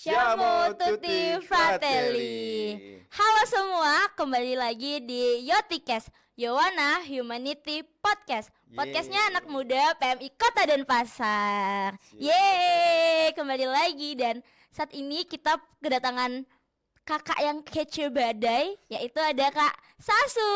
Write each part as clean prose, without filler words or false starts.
Siamo tutti fratelli. Halo semua, kembali lagi di Yotikes, Yowana Humanity Podcast. Podcastnya anak muda PMI Kota Denpasar. Yeay, kembali lagi. Dan saat ini kita kedatangan kakak yang kece badai, yaitu ada Kak Sasu.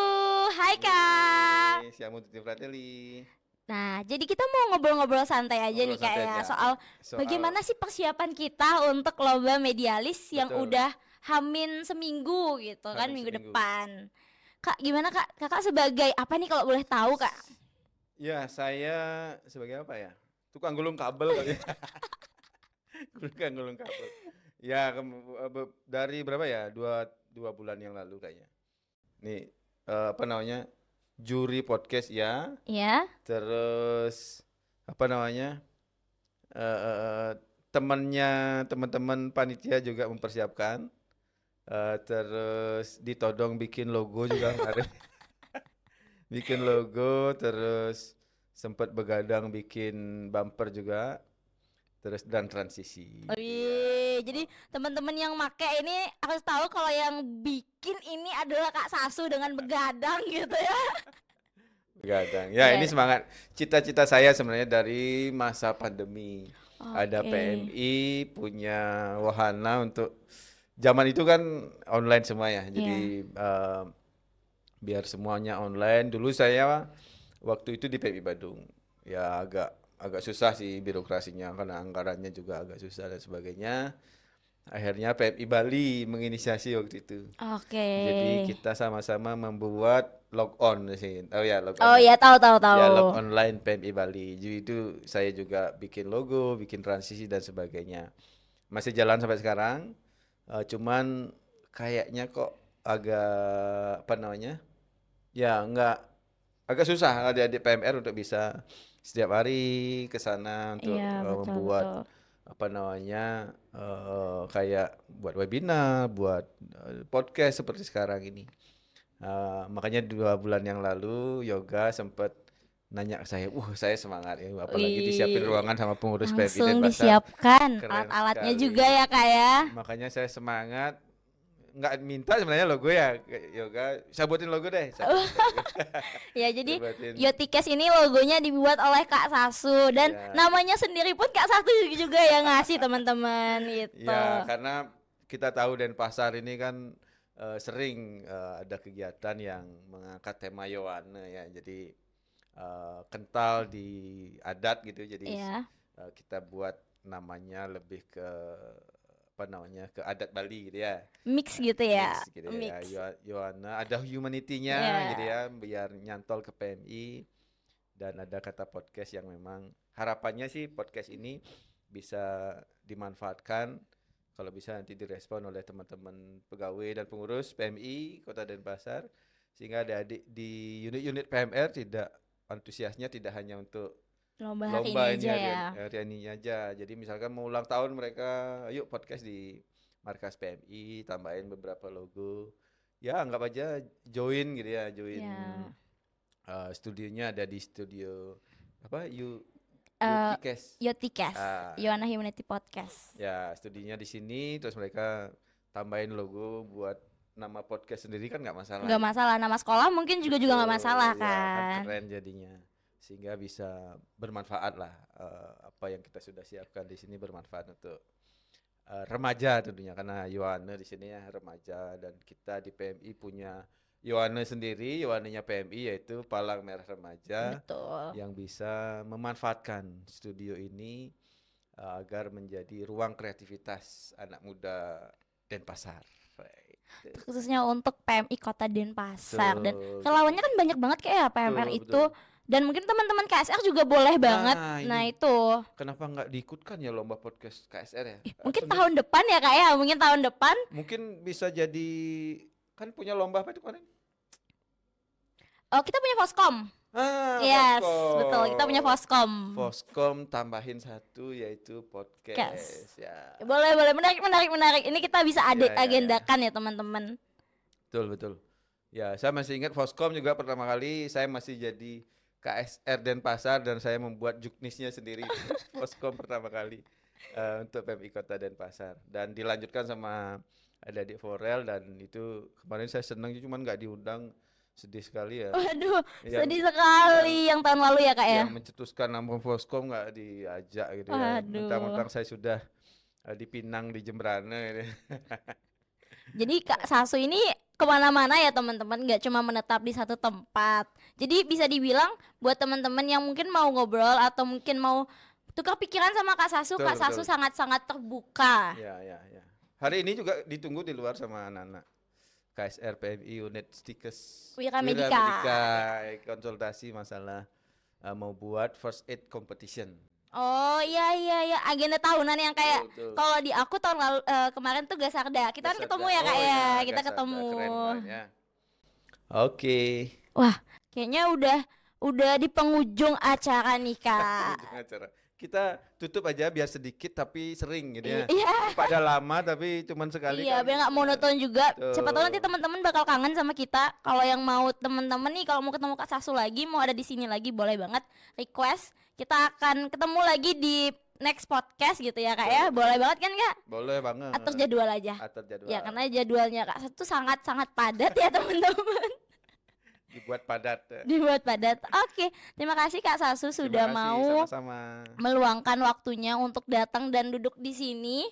Hai Kak. Siamo tutti fratelli. Nah, jadi kita mau ngobrol-ngobrol santai aja nih Santai kayak aja. soal bagaimana sih persiapan kita untuk lomba medialis yang Betul. udah hamin seminggu gitu kan, Hamin minggu seminggu. depan. Kak, gimana Kak? Kakak sebagai apa nih kalau boleh tahu Kak? Ya, saya sebagai apa ya? Tukang gulung kabel kali ya. Tukang gulung kabel. Ya, dari berapa ya? Dua bulan yang lalu kayaknya. Nih, apa namanya? Juri podcast ya. Ya. Terus apa namanya? Teman-teman panitia juga mempersiapkan. Terus ditodong bikin logo juga kemarin. Bikin logo, terus sempat begadang bikin bumper juga, terus dan transisi. Wih, jadi teman-teman yang make ini harus tahu kalau yang bikin ini adalah Kak Sasu dengan begadang gitu ya. Begadang. Ya, ini semangat. Cita-cita saya sebenarnya dari masa pandemi. Ada PMI punya wahana untuk zaman itu kan online semua ya. Jadi biar semuanya online. Dulu saya waktu itu di PMI Badung. Ya agak susah sih birokrasinya karena anggarannya juga agak susah dan sebagainya. Akhirnya PMI Bali menginisiasi waktu itu. Jadi kita sama-sama membuat log-on sih. Oh ya, log-on. Oh ya, tahu. Ya, log online PMI Bali. Jadi itu saya juga bikin logo, bikin transisi dan sebagainya. Masih jalan sampai sekarang. Cuman kayaknya kok agak apa namanya? Ya, agak susah adik-adik PMR untuk bisa setiap hari ke sana untuk membuat apa namanya kayak buat webinar, buat podcast seperti sekarang ini. Makanya 2 bulan yang lalu Yoga sempat nanya ke saya, saya semangat ya, apalagi disiapin ruangan sama pengurus PMI langsung Denpasar. disiapkan Keren alat-alatnya sekali. juga ya Kak ya. Makanya saya semangat. Nggak minta sebenarnya logo ya, Yoga, saya buatin logo deh. Ya, jadi Yotikes ini logonya dibuat oleh Kak Sasu dan namanya sendiri pun Kak Sasu juga yang ngasih teman-teman gitu. Ya, karena kita tahu Denpasar ini kan sering ada kegiatan yang mengangkat tema Yowana ya, jadi kental di adat gitu, jadi kita buat namanya lebih ke apa namanya, ke adat Bali gitu ya. Mix gitu ya. Mix gitu ya. Yowana ada humanity-nya gitu ya, biar nyantol ke PMI. Dan ada kata podcast yang memang harapannya sih podcast ini bisa dimanfaatkan, kalau bisa nanti direspon oleh teman-teman pegawai dan pengurus PMI Kota Denpasar, sehingga adik-adik di unit-unit PMR tidak antusiasnya tidak hanya untuk lomba hari ini aja. Jadi misalkan mau ulang tahun mereka, yuk podcast di markas PMI, tambahin beberapa logo. Ya anggap aja join gitu ya, studionya ada di studio apa Yotikes, Yowana Humanity Podcast. Ya, studionya di sini, terus mereka tambahin logo buat nama podcast sendiri kan nggak masalah. Nggak masalah, nama sekolah mungkin juga nggak masalah ya, kan keren jadinya, sehingga bisa bermanfaat lah, apa yang kita sudah siapkan di sini bermanfaat untuk remaja tentunya, karena Yowana di sini ya remaja, dan kita di PMI punya Yowana sendiri, Yowananya PMI yaitu Palang Merah Remaja. Betul. Yang bisa memanfaatkan studio ini agar menjadi ruang kreativitas anak muda Denpasar. Khususnya untuk PMI Kota Denpasar. Dan relawannya kan banyak banget kayak PMR itu. Betul. Dan mungkin teman-teman KSR juga boleh banget. Nah itu. Kenapa nggak diikutkan ya lomba podcast KSR ya? Mungkin tahun depan ya Kak ya. Mungkin tahun depan. Mungkin bisa jadi, kan punya lomba apa itu kemarin? Oh, kita punya Foskom. Yes, Foskom. Betul, kita punya Foskom. Foskom tambahin satu yaitu podcast. Ya. Boleh, menarik. Ini kita bisa agendakan ya teman-teman. Betul. Ya, saya masih ingat Foskom juga pertama kali saya masih jadi KSR Denpasar dan saya membuat juknisnya sendiri. Foskom pertama kali. untuk PMI Kota Denpasar dan dilanjutkan sama adik-adik Forel dan itu kemarin saya senang cuman nggak diundang, sedih sekali ya. Waduh, Yang sedih sekali yang tahun lalu ya Kak ya. yang mencetuskan Lampung Foskom nggak diajak gitu ya. Waduh. Mentang-mentang saya sudah di Pinang di Jembrana gitu. Jadi Kak Sasu ini kemana-mana ya teman-teman, nggak cuma menetap di satu tempat. Jadi bisa dibilang buat teman-teman yang mungkin mau ngobrol atau mungkin mau tukar pikiran sama Kak Sasu, Betul, Kak Sasu betul. sangat-sangat terbuka. Ya, ya, ya. Hari ini juga ditunggu di luar sama anak-anak KSR PMI unit Stikes Wira Medika. konsultasi masalah mau buat first aid competition. Oh iya iya iya, agenda tahunan yang kayak Betul, betul. kalau di aku tahun lalu kemarin tuh Gasarda. Kita kan Gasarda. ketemu ya Kak Oh ya. iya, Kita Gasarda. ketemu. Keren kemarin ya. Oke. Wah, kayaknya udah di penghujung acara nih Kak. Ujung acara. Kita tutup aja biar sedikit tapi sering gitu ya. Iya. Pada lama tapi cuman sekali Iya, kan. biar nggak monoton juga. Betul. Siapa tahu nanti teman-teman bakal kangen sama kita. Kalau yang mau teman-teman nih, kalau mau ketemu Kak Sasu lagi, mau ada di sini lagi, boleh banget request. Kita akan ketemu lagi di next podcast gitu ya Kak ya. Boleh banget kan Kak? Boleh banget. Atur jadwal aja. Atur jadwal. Ya karena jadwalnya Kak Sasu tuh sangat-sangat padat ya teman-teman. Dibuat padat. Dibuat padat. Oke, terima kasih Kak Sasu sudah Terima kasih, mau sama-sama. meluangkan waktunya untuk datang dan duduk di sini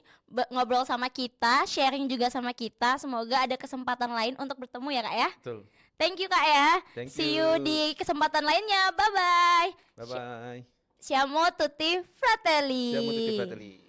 ngobrol sama kita, sharing juga sama kita. Semoga ada kesempatan lain untuk bertemu ya Kak ya. Betul. Thank you Kak ya. Thank See you. you di kesempatan lainnya. Bye bye. Bye bye. Siamo tutti fratelli. Siamo tutti fratelli.